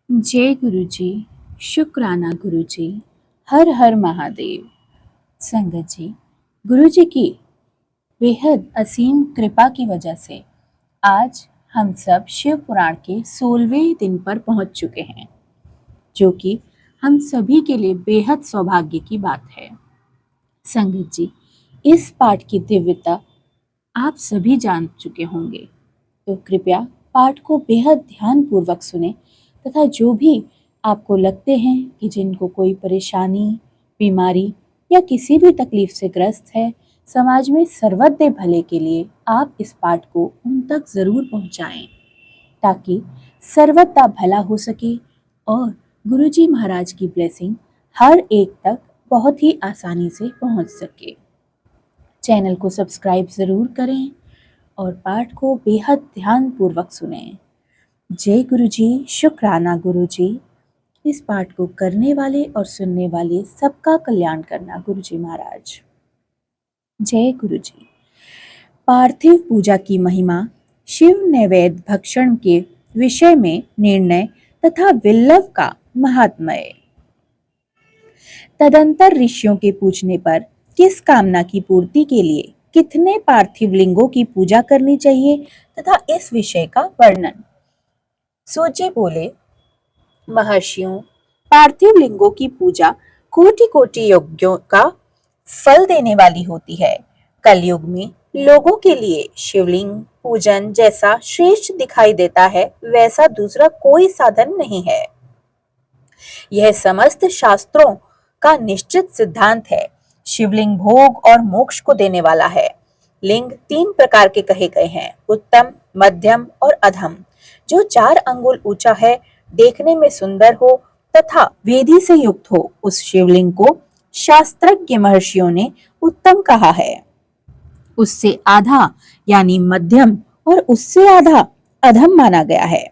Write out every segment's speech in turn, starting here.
जय गुरु जी, शुक्राना गुरु जी, हर हर महादेव। संगत जी, गुरु जी की बेहद असीम कृपा की वजह से आज हम सब शिव पुराण के 16वें दिन पर पहुंच चुके हैं, जो कि हम सभी के लिए बेहद सौभाग्य की बात है। संगत जी, इस पाठ की दिव्यता आप सभी जान चुके होंगे, तो कृपया पाठ को बेहद ध्यानपूर्वक सुने तथा जो भी आपको लगते हैं कि जिनको कोई परेशानी, बीमारी या किसी भी तकलीफ से ग्रस्त है, समाज में सर्वोदय भले के लिए आप इस पाठ को उन तक ज़रूर पहुंचाएं, ताकि सर्वदा भला हो सके और गुरुजी महाराज की ब्लेसिंग हर एक तक बहुत ही आसानी से पहुंच सके। चैनल को सब्सक्राइब ज़रूर करें और पाठ को बेहद ध्यानपूर्वक सुनें। जय गुरु जी, शुक्राना गुरु जी। इस पाठ को करने वाले और सुनने वाले सबका कल्याण करना गुरु जी महाराज। जय गुरु जी। पार्थिव पूजा की महिमा, शिव नैवेद्य भक्षण के विषय में निर्णय तथा विल्लव का महात्म्य। तदंतर ऋषियों के पूछने पर किस कामना की पूर्ति के लिए कितने पार्थिव लिंगों की पूजा करनी चाहिए तथा इस विषय का वर्णन। सूची बोले, महर्षियों, पार्थिव लिंगों की पूजा कोटि कोटि यज्ञों का फल देने वाली होती है। कलयुग में लोगों के लिए शिवलिंग पूजन जैसा श्रेष्ठ दिखाई देता है, वैसा दूसरा कोई साधन नहीं है। यह समस्त शास्त्रों का निश्चित सिद्धांत है। शिवलिंग भोग और मोक्ष को देने वाला है। लिंग 3 प्रकार के कहे गए हैं, उत्तम, मध्यम और अधम। जो 4 अंगुल ऊंचा है, देखने में सुंदर हो तथा वेदी से युक्त हो, उस शिवलिंग को शास्त्रज्ञ महर्षियों ने उत्तम कहा है। उससे आधा यानी मध्यम और उससे आधा अधम माना गया है।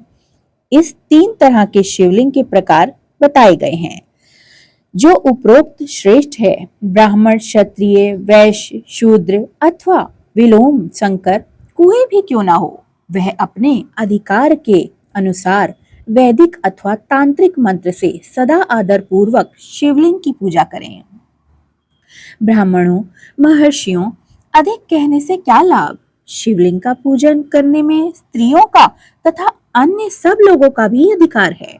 इस 3 तरह के शिवलिंग के प्रकार बताए गए हैं। जो उपरोक्त श्रेष्ठ है, ब्राह्मण, क्षत्रिय, वैश्य, शूद्र अथवा विलोम संकर कोई भी क्यों ना हो, वह अपने अधिकार के अनुसार वैदिक अथवा तांत्रिक मंत्र से सदा आदर पूर्वक शिवलिंग की पूजा करें। ब्राह्मणों, महर्षियों, अधिक कहने से क्या लाभ? शिवलिंग का पूजन करने में स्त्रियों का तथा अन्य सब लोगों का भी अधिकार है।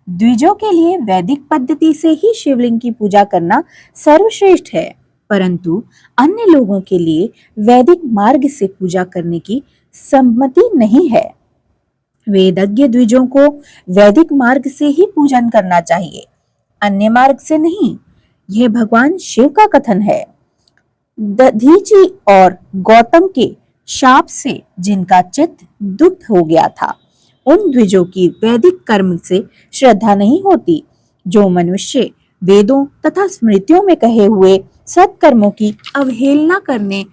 द्विजों के लिए वैदिक पद्धति से ही शिवलिंग की पूजा करना सर्वश्रेष्ठ है, परंतु अन्य लोगों के लिए वैदिक मार्ग से पूजा करने की सम्मति नहीं है। वेदज्ञ द्विजों को वैदिक मार्ग से ही पूजन करना चाहिए, अन्य मार्ग से नहीं। यह भगवान शिव का कथन है। दधीचि और गौतम के शाप से जिनका चित्त दुग्ध हो गया था, उन द्विजों की वैदिक कर्म से श्रद्धा नहीं होती। जो मनुष्य वेदों तथा स्मृतियों में कहे हुए सत्कर्मों की अवहेलना करने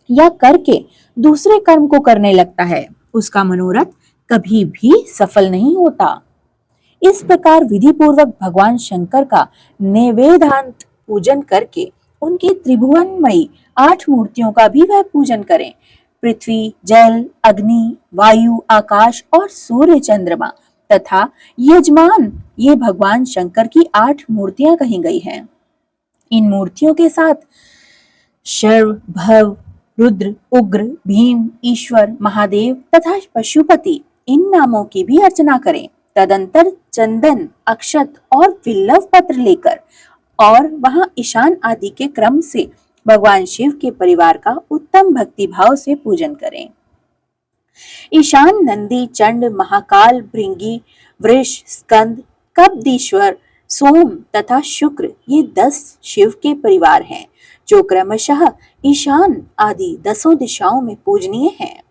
या करके दूसरे कर्म को करने लगता है, उसका मनोरथ कभी भी सफल नहीं होता। इस प्रकार विधि पूर्वक भगवान शंकर का नैवेद्यांत पूजन करके उनके त्रिभुवनमयी 8 मूर्तियों का भी वह पूजन करें। पृथ्वी, जल, अग्नि, वायु, आकाश और सूर्य, चंद्रमा तथा यजमान, ये भगवान शंकर की 8 मूर्तियां कही गई हैं। इन मूर्तियों के साथ शर्व, भव, रुद्र, उग्र, भीम, ईश्वर, महादेव तथा पशुपति, इन नामों की भी अर्चना करें। तदंतर चंदन, अक्षत और विल्लव पत्र लेकर और वहां ईशान आदि के क्रम से भगवान शिव के परिवार का उत्तम भक्ति भाव से पूजन करें। ईशान नंदी, चंड, महाकाल, भृंगी, वृष, स्कंद, कब्दीश्वर, सोम तथा शुक्र, ये 10 शिव के परिवार हैं, जो क्रमशः ईशान आदि 10 दिशाओं में पूजनीय हैं।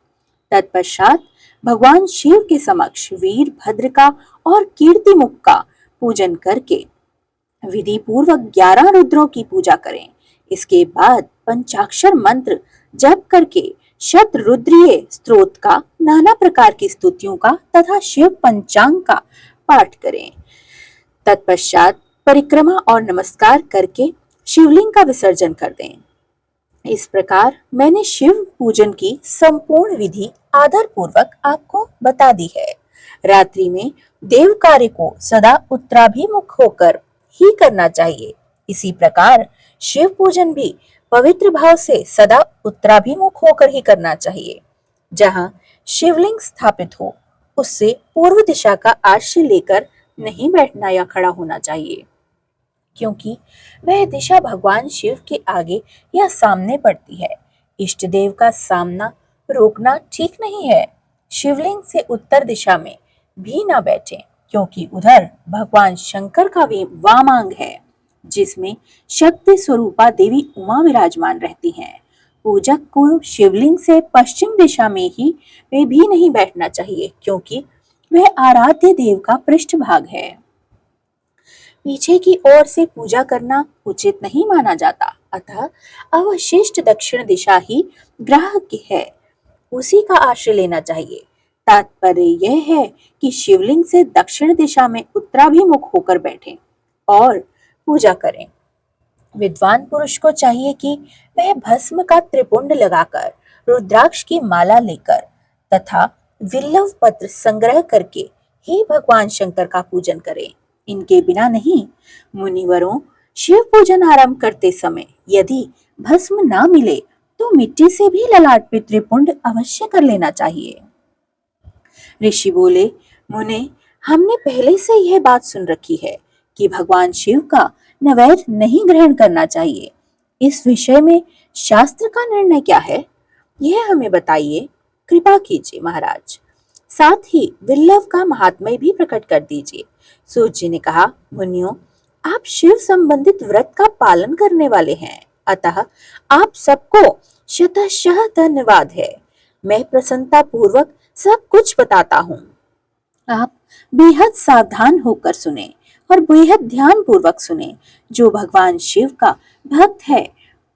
तत्पश्चात भगवान शिव के समक्ष वीरभद्र का और कीर्तिमुख का पूजन करके विधि पूर्वक 11 रुद्रों की पूजा करें। इसके बाद पंचाक्षर मंत्र जप करके शतरुद्रीय स्तोत्र का, नाना प्रकार की स्तुतियों का तथा शिव पंचांग का पाठ करें। तत्पश्चात परिक्रमा और नमस्कार करके शिवलिंग का विसर्जन कर दें। इस प्रकार मैंने शिव पूजन की संपूर्ण विधि आदर पूर्वक आपको बता दी है। रात्रि में देव कार्य को सदा उत्तराभिमुख होकर ही करना चाहिए। इसी प्रकार शिव पूजन भी पवित्र भाव से सदा उत्तराभिमुख होकर ही करना चाहिए। जहाँ शिवलिंग स्थापित हो उससे पूर्व दिशा का आश्रय लेकर नहीं बैठना या खड़ा होना चाहिए, क्योंकि वह दिशा भगवान शिव के आगे या सामने पड़ती है। इष्ट देव का सामना रोकना ठीक नहीं है। शिवलिंग से उत्तर दिशा में भी ना बैठें, क्योंकि उधर भगवान शंकर का भी वामांग है, जिसमें शक्ति स्वरूपा देवी उमा विराजमान रहती हैं। पूजक को शिवलिंग से पश्चिम दिशा में भी नहीं बैठना चाहिए, क्योंकि वह आराध्य देव का पृष्ठभाग है। पीछे की ओर से पूजा करना उचित नहीं माना जाता, अतः अवशिष्ट दक्षिण दिशा ही ग्रह की है, उसी का आश्रय लेना चाहिए। तात्पर्य यह है कि शिवलिंग से दक्षिण दिशा में उत्तराभिमुख होकर बैठें और पूजा करें। विद्वान पुरुष को चाहिए कि वह भस्म का त्रिपुंड लगाकर, रुद्राक्ष की माला लेकर तथा विल्लव पत्र संग्रह करके ही भगवान शंकर का पूजन करें। इनके बिना नहीं। मुनिवरों, शिव पूजन आरंभ करते समय यदि भस्म ना मिले तो मिट्टी से भी ललाट पे त्रिपुंड अवश्य कर लेना चाहिए। ऋषि बोले, मुने, हमने पहले से यह बात सुन रखी है कि भगवान शिव का नैवेद्य नहीं ग्रहण करना चाहिए। इस विषय में शास्त्र का निर्णय क्या है, यह हमें बताइए, कृपा कीजिए महाराज। साथ ही विल्लव का महात्म्य भी प्रकट कर दीजिए। सूत जी ने कहा, मुनियों, आप शिव संबंधित व्रत का पालन करने वाले हैं, अतः आप सबको शतशः धन्यवाद है। मैं प्रसन्नता पूर्वक सब कुछ बताता हूँ। आप बेहद सावधान होकर सुने और बेहद ध्यान पूर्वक सुने। जो भगवान शिव का भक्त है,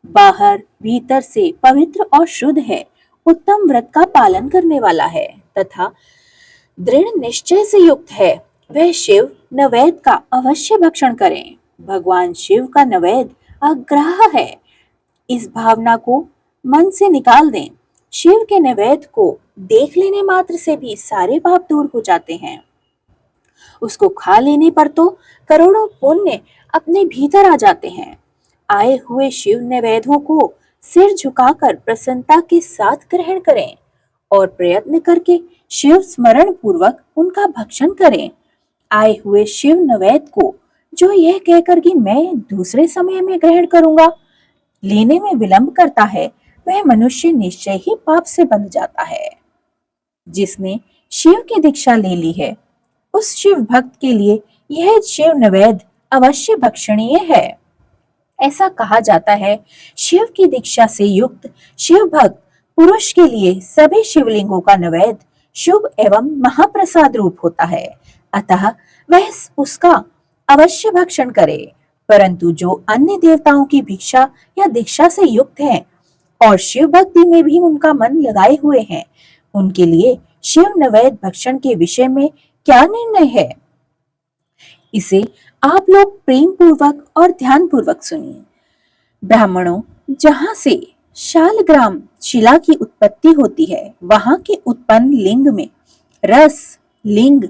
बाहर भीतर से पवित्र और शुद्ध है, उत्तम व्रत का पालन करने वाला है तथा दृढ़ निश्चय से युक्त है, वह शिव नैवेद्य का अवश्य भक्षण करें। भगवान शिव का नैवेद्य अग्राह्य है, इस भावना को मन से निकाल दें। शिव के नैवेद्य को देख लेने मात्र से भी सारे पाप दूर हो जाते हैं। उसको खा लेने पर तो करोड़ों पुण्य अपने भीतर आ जाते हैं। आए हुए शिव नैवेद्यों को सिर झुकाकर प्रसन्नता के साथ ग्रहण करें और प्रयत्न करके शिव स्मरण पूर्वक उनका भक्षण करें। आए हुए शिव नैवेद्य को जो यह कहकर कि मैं दूसरे समय में ग्रहण करूंगा, लेने में विलंब करता है, वह मनुष्य निश्चय ही पाप से बंध जाता है। जिसने शिव की दीक्षा ले ली है, उस शिव भक्त के लिए यह शिव नैवेद्य अवश्य भक्षणीय है। ऐसा कहा जाता है, शिव की दीक्षा से युक्त शिव भक्त पुरुष के लिए सभी शिवलिंगों का नैवेद्य शुभ एवं महाप्रसाद रूप होता है, अतः वह उसका अवश्य भक्षण करे। परंतु जो अन्य देवताओं की भिक्षा या दीक्षा से युक्त हैं और शिव भक्ति में भी उनका मन लगाए हुए हैं, उनके लिए शिव नैवेद्य भक्षण के विषय में क्या निर्णय है, इसे आप लोग प्रेम पूर्वक और ध्यान पूर्वक सुनिए। ब्राह्मणों, जहाँ से शालग्राम शिला की उत्पत्ति होती है, वहां के उत्पन्न लिंग में रस लिंग,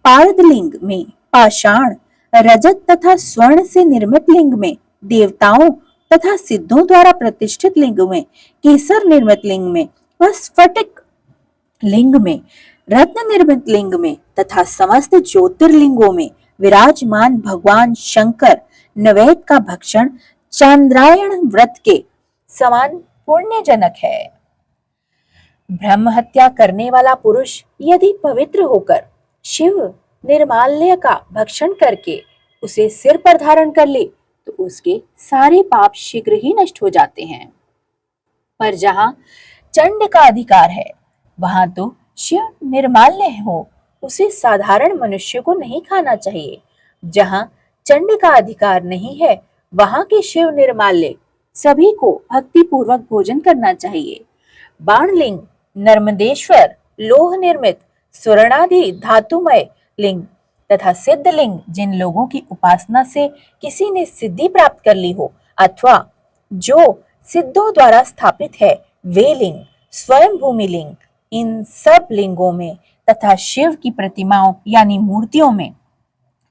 पारद लिंग में पाषाण, रजत तथा स्वर्ण से निर्मित लिंग में देवताओं तथा सिद्धों द्वारा प्रतिष्ठित लिंग में, केसर निर्मित लिंग में व स्फटिक लिंग में, रत्न निर्मित लिंग में तथा समस्त ज्योतिर्लिंगों में विराजमान भगवान शंकर नैवेद्य का भक्षण चांद्रायण व्रत के समान पुण्यजनक है। ब्रह्म हत्या करने वाला पुरुष यदि पवित्र होकर शिव निर्माल्य का भक्षण करके उसे सिर पर धारण कर ले तो उसके सारे पाप शीघ्र ही नष्ट हो जाते हैं। पर जहाँ चंड का अधिकार है, वहां तो शिव निर्माल्य हो, उसे साधारण मनुष्य को नहीं खाना चाहिए। जहाँ चंड का अधिकार नहीं है, वहां के शिव निर्माल्य सभी को भक्ति पूर्वक भोजन करना चाहिए। बाणलिंग, नर्मदेश्वर, लोह निर्मित, स्वर्णादि धातुमय लिंग तथा सिद्ध लिंग, जिन लोगों की उपासना से किसी ने सिद्धि प्राप्त कर ली हो अथवा जो सिद्धों द्वारा स्थापित है, वे लिंग, स्वयं भूमि लिंग, इन सब लिंगों में तथा शिव की प्रतिमाओं यानी मूर्तियों में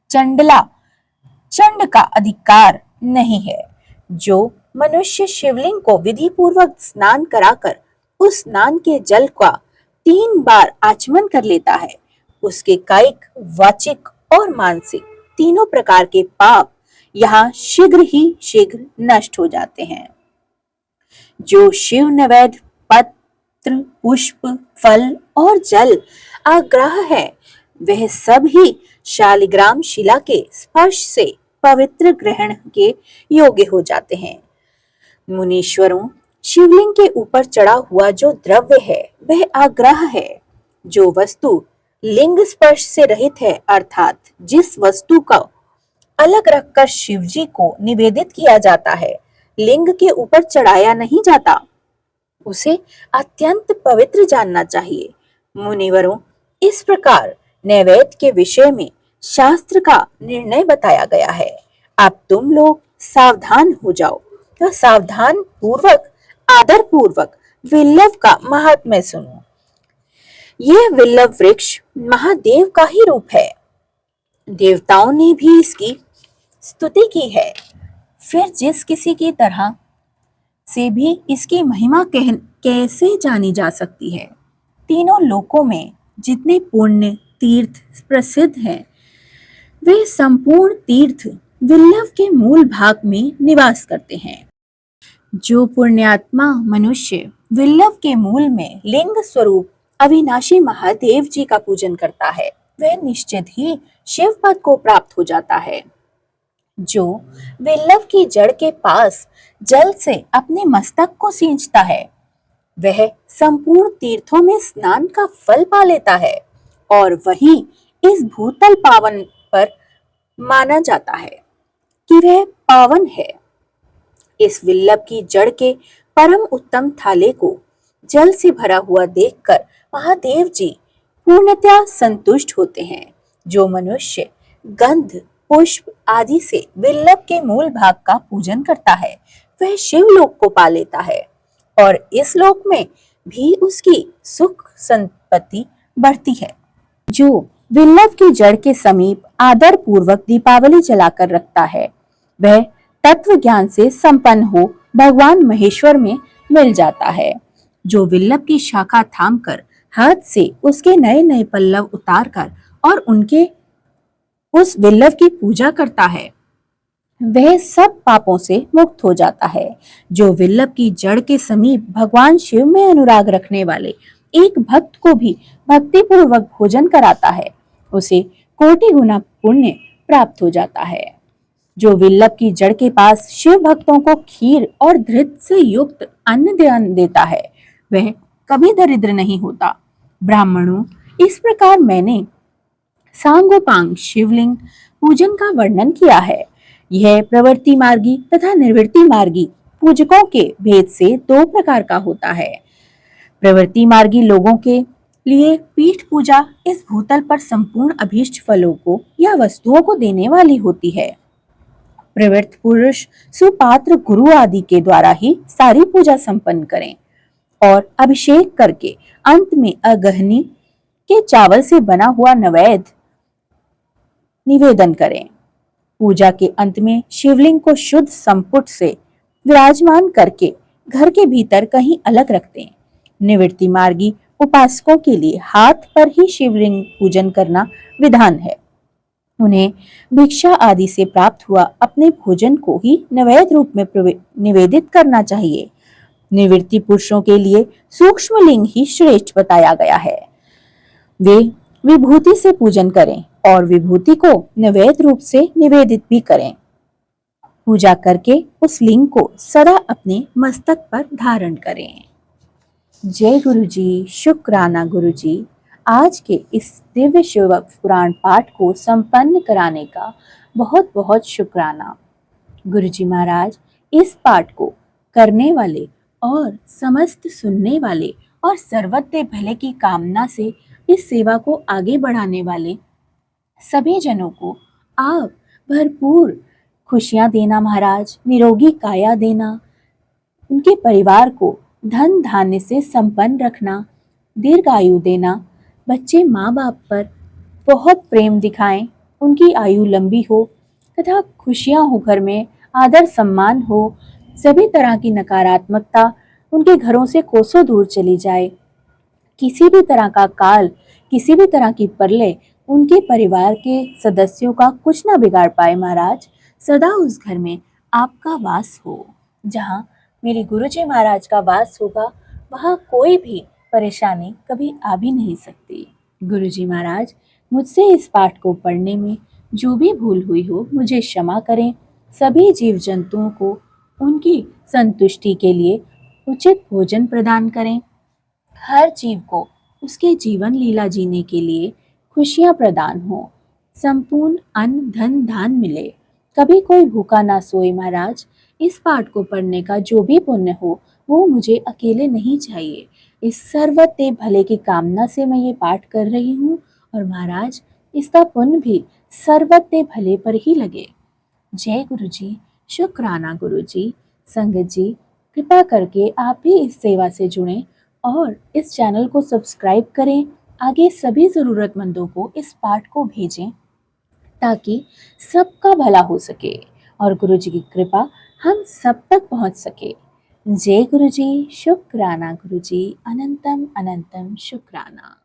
चंड का अधिकार नहीं है। जो मनुष्य शिवलिंग को विधि पूर्वक स्नान कराकर उस स्नान के जल का 3 बार आचमन कर लेता है, उसके कायिक, वाचिक और मानसिक तीनों प्रकार के पाप यहाँ शीघ्र नष्ट हो जाते हैं। जो शिव नैवेद्य पत्र, पुष्प, फल और जल आग्रह है, वह सब ही शालिग्राम शिला के स्पर्श से पवित्र ग्रहण के योग्य हो जाते हैं। मुनीश्वरों, शिवलिंग के ऊपर चढ़ा हुआ जो द्रव्य है वह आग्रह है। जो वस्तु लिंग स्पर्श से रहित है, अर्थात जिस वस्तु का अलग रखकर शिवजी को निवेदित किया जाता है, लिंग के ऊपर चढ़ाया नहीं जाता, उसे अत्यंत पवित्र जानना चाहिए। मुनिवरों, इस प्रकार नैवेद्य के विषय में शास्त्र का निर्णय बताया गया है। अब तुम लोग सावधान हो जाओ, तो सावधान पूर्वक, आदर पूर्वक विल्लव का महात्म्य सुनो। यह विल्लव वृक्ष महादेव का ही रूप है। देवताओं ने भी इसकी स्तुति की है। फिर जिस किसी की तरह से भी इसकी महिमा कैसे जानी जा सकती है। तीनों लोकों में जितने पुण्य तीर्थ प्रसिद्ध हैं, वे संपूर्ण तीर्थ विल्लव के मूल भाग में निवास करते हैं। जो पुण्यात्मा मनुष्य विल्लव के मूल में लिंग स्वरूप अविनाशी महादेव जी का पूजन करता है, वह निश्चित ही शिव पद को प्राप्त हो जाता है। जो विल्लव की जड़ के पास जल से अपने मस्तक को सींचता है, वह संपूर्ण तीर्थों में स्नान का फल पा लेता है और वही इस भूतल पावन पर माना जाता है कि वह पावन है। इस विल्लव की जड़ के परम उत्तम थाले को जल से भरा हुआ देखकर महादेव जी पूर्णतया संतुष्ट होते हैं। जो मनुष्य गंध, पुष्प आदि से विल्लव के मूल भाग का पूजन करता है, वह शिवलोक को पा लेता है और इस लोक में भी उसकी सुख संपत्ति बढ़ती है। जो विल्लव की जड़ के समीप आदर पूर्वक दीपावली जलाकर रखता है, वह तत्व ज्ञान से संपन्न हो भगवान महेश्वर में मिल जाता है। जो विल्लव की शाखा थामकर हाथ से उसके नए नए पल्लव उतारकर और उनके उस विल्लव की पूजा करता है, वह सब पापों से मुक्त हो जाता है। जो विल्लव की जड़ के समीप भगवान शिव में अनुराग रखने वाले एक भक्त को भी भक्ति पूर्वक भोजन कराता है, उसे कोटि गुना पुण्य प्राप्त हो जाता है। जो विल्लव की जड़ के पास शिव भक्तों को खीर और धृत से युक्त अन्न दान देता है, वह कभी दरिद्र नहीं होता। ब्राह्मणों, इस प्रकार मैंने सांगोपांग शिवलिंग पूजन का वर्णन किया है। यह प्रवृत्ति मार्गी तथा निवृत्ति मार्गी पूजकों के भेद से 2 प्रकार का होता है। प्रवृत्ति मार्गी लोगों के लिए पीठ पूजा इस भूतल पर संपूर्ण अभीष्ट फलों को या वस्तुओं को देने वाली होती है। प्रवृत्त पुरुष सुपात्र गुरु आदि के द्वारा ही सारी पूजा संपन्न करें और अभिषेक करके अंत में अगहनी के चावल से बना हुआ नैवेद्य निवेदन करें। पूजा के अंत में शिवलिंग को शुद्ध संपुट से विराजमान करके घर के भीतर कहीं अलग रख दें। निवृत्ति मार्गी उपासकों के लिए हाथ पर ही शिवलिंग पूजन करना विधान है। उन्हें भिक्षा आदि से प्राप्त हुआ अपने भोजन को ही नैवेद्य रूप में निवेदित करना चाहिए। निवृत्ति पुरुषों के लिए सूक्ष्म लिंग ही श्रेष्ठ बताया गया है। वे विभूति से पूजन करें और विभूति को नैवेद्य रूप से निवेदित भी करें। पूजा करके उस लिंग को सदा अपने मस्तक पर धारण करें। जय गुरु जी, शुक्राना गुरु जी। आज के इस दिव्य शिव पुराण पाठ को संपन्न कराने का बहुत बहुत शुक्राना। गुरु जी महाराज इस पाठ को करने वाले और समस्त सुनने वाले और सर्वत्र भले की कामना से इस सेवा को आगे बढ़ाने वाले सभी जनों को आप भरपूर खुशियां देना महाराज, निरोगी काया देना, उनके परिवार को धन धान्य से संपन्न रखना, दीर्घायु देना, बच्चे माँ बाप पर बहुत प्रेम दिखाएं, उनकी आयु लंबी हो तथा खुशियां हो, घर में आदर सम्मान हो, सभी तरह की नकारात्मकता उनके घरों से कोसों दूर चली जाए। किसी भी तरह का काल, किसी भी तरह की प्रलय उनके परिवार के सदस्यों का कुछ ना बिगाड़ पाए महाराज। सदा उस घर में आपका वास हो। जहाँ मेरे गुरुजी महाराज का वास होगा, वहाँ कोई भी परेशानी कभी आ भी नहीं सकती। गुरुजी महाराज, मुझसे इस पाठ को पढ़ने में जो भी भूल हुई हो मुझे क्षमा करें। सभी जीव जंतुओं को उनकी संतुष्टि के लिए उचित भोजन प्रदान करें। हर जीव को उसके जीवन लीला जीने के लिए खुशियां प्रदान हो। संपूर्ण अन्न धन धान मिले, कभी कोई भूखा ना सोए महाराज। इस पाठ को पढ़ने का जो भी पुण्य हो वो मुझे अकेले नहीं चाहिए। इस सर्वते भले की कामना से मैं ये पाठ कर रही हूँ, और महाराज इसका पुण्य भी सर्वते भले पर ही लगे। जय गुरु जी। शुक्राना गुरु जी। संगत जी, कृपा करके आप भी इस सेवा से जुड़ें और इस चैनल को सब्सक्राइब करें। आगे सभी ज़रूरतमंदों को इस पाठ को भेजें ताकि सबका भला हो सके और गुरु जी की कृपा हम सब तक पहुंच सके। जय गुरु जी। शुक्राना गुरु जी। अनंतम अनंतम शुक्राना।